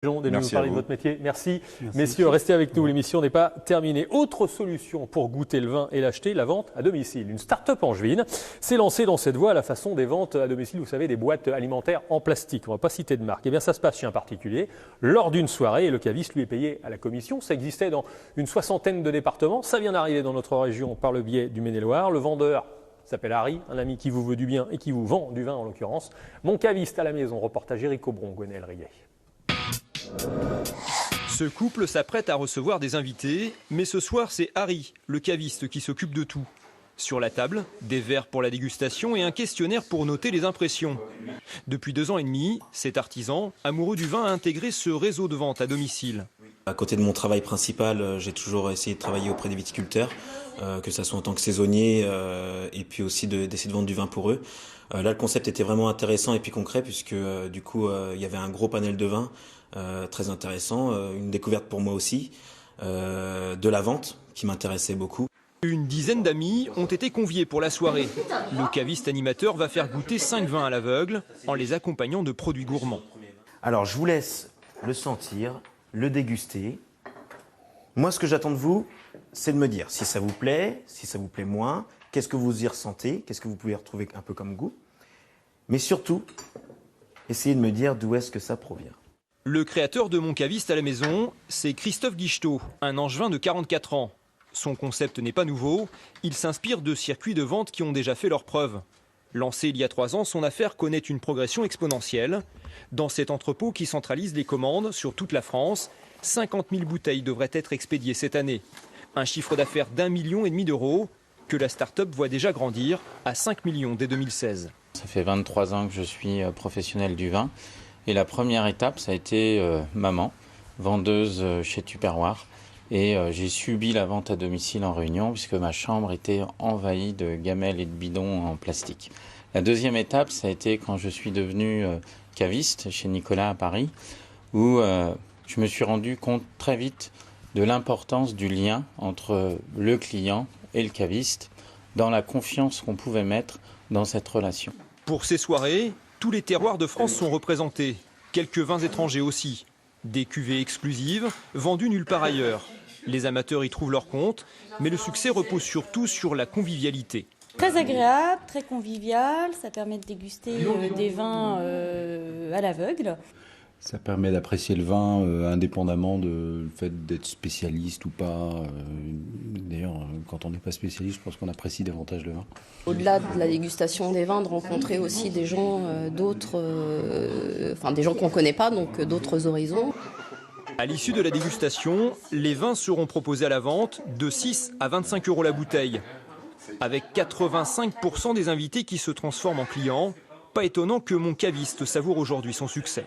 De nous parler de votre métier. Merci. Messieurs, restez avec nous, l'émission n'est pas terminée. Autre solution pour goûter le vin et l'acheter, la vente à domicile. Une start-up angevine s'est lancée dans cette voie à la façon des ventes à domicile, vous savez, des boîtes alimentaires en plastique. On ne va pas citer de marque. Eh bien, ça se passe chez un particulier lors d'une soirée et le caviste lui est payé à la commission. Ça existait dans une 60aine de départements. Ça vient d'arriver dans notre région par le biais du Maine-et-Loire. Le vendeur s'appelle Harry, un ami qui vous veut du bien et qui vous vend du vin en l'occurrence. Mon caviste à la maison, reportage Éric Aubron, Gwenaël Riguet. Ce couple s'apprête à recevoir des invités, mais ce soir c'est Harry, le caviste, qui s'occupe de tout. Sur la table, des verres pour la dégustation et un questionnaire pour noter les impressions. Depuis 2 ans et demi, cet artisan, amoureux du vin, a intégré ce réseau de vente à domicile. À côté de mon travail principal, j'ai toujours essayé de travailler auprès des viticulteurs, que ce soit en tant que saisonnier et puis aussi d'essayer de vendre du vin pour eux. Là, le concept était vraiment intéressant et puis concret puisque du coup, il y avait un gros panel de vins très intéressant, une découverte pour moi aussi, de la vente qui m'intéressait beaucoup. Une dizaine d'amis ont été conviés pour la soirée. Le caviste animateur va faire goûter 5 vins à l'aveugle en les accompagnant de produits gourmands. Alors, je vous laisse le sentir, le déguster. Moi, ce que j'attends de vous, c'est de me dire si ça vous plaît moins, qu'est-ce que vous y ressentez, qu'est-ce que vous pouvez retrouver un peu comme goût. Mais surtout, essayez de me dire d'où est-ce que ça provient. Le créateur de Mon caviste à la maison, c'est Christophe Guichetot, un Angevin de 44 ans. Son concept n'est pas nouveau, il s'inspire de circuits de vente qui ont déjà fait leurs preuves. Lancé il y a 3 ans, son affaire connaît une progression exponentielle. Dans cet entrepôt qui centralise les commandes sur toute la France, 50 000 bouteilles devraient être expédiées cette année. Un chiffre d'affaires d'1,5 million d'euros que la start-up voit déjà grandir à 5 millions dès 2016. Ça fait 23 ans que je suis professionnel du vin. Et la première étape, ça a été maman, vendeuse chez Tupperware. Et j'ai subi la vente à domicile en Réunion puisque ma chambre était envahie de gamelles et de bidons en plastique. La deuxième étape, ça a été quand je suis devenu caviste chez Nicolas à Paris, où je me suis rendu compte très vite de l'importance du lien entre le client et le caviste, dans la confiance qu'on pouvait mettre dans cette relation. Pour ces soirées, tous les terroirs de France sont représentés, quelques vins étrangers aussi. Des cuvées exclusives, vendues nulle part ailleurs. Les amateurs y trouvent leur compte, mais le succès repose surtout sur la convivialité. Très agréable, très convivial, ça permet de déguster des vins à l'aveugle. Ça permet d'apprécier le vin indépendamment du fait d'être spécialiste ou pas. D'ailleurs, quand on n'est pas spécialiste, je pense qu'on apprécie davantage le vin. Au-delà de la dégustation des vins, de rencontrer aussi des gens des gens qu'on ne connaît pas, donc d'autres horizons. À l'issue de la dégustation, les vins seront proposés à la vente de 6 à 25 € la bouteille. Avec 85% des invités qui se transforment en clients, pas étonnant que Mon caviste savoure aujourd'hui son succès.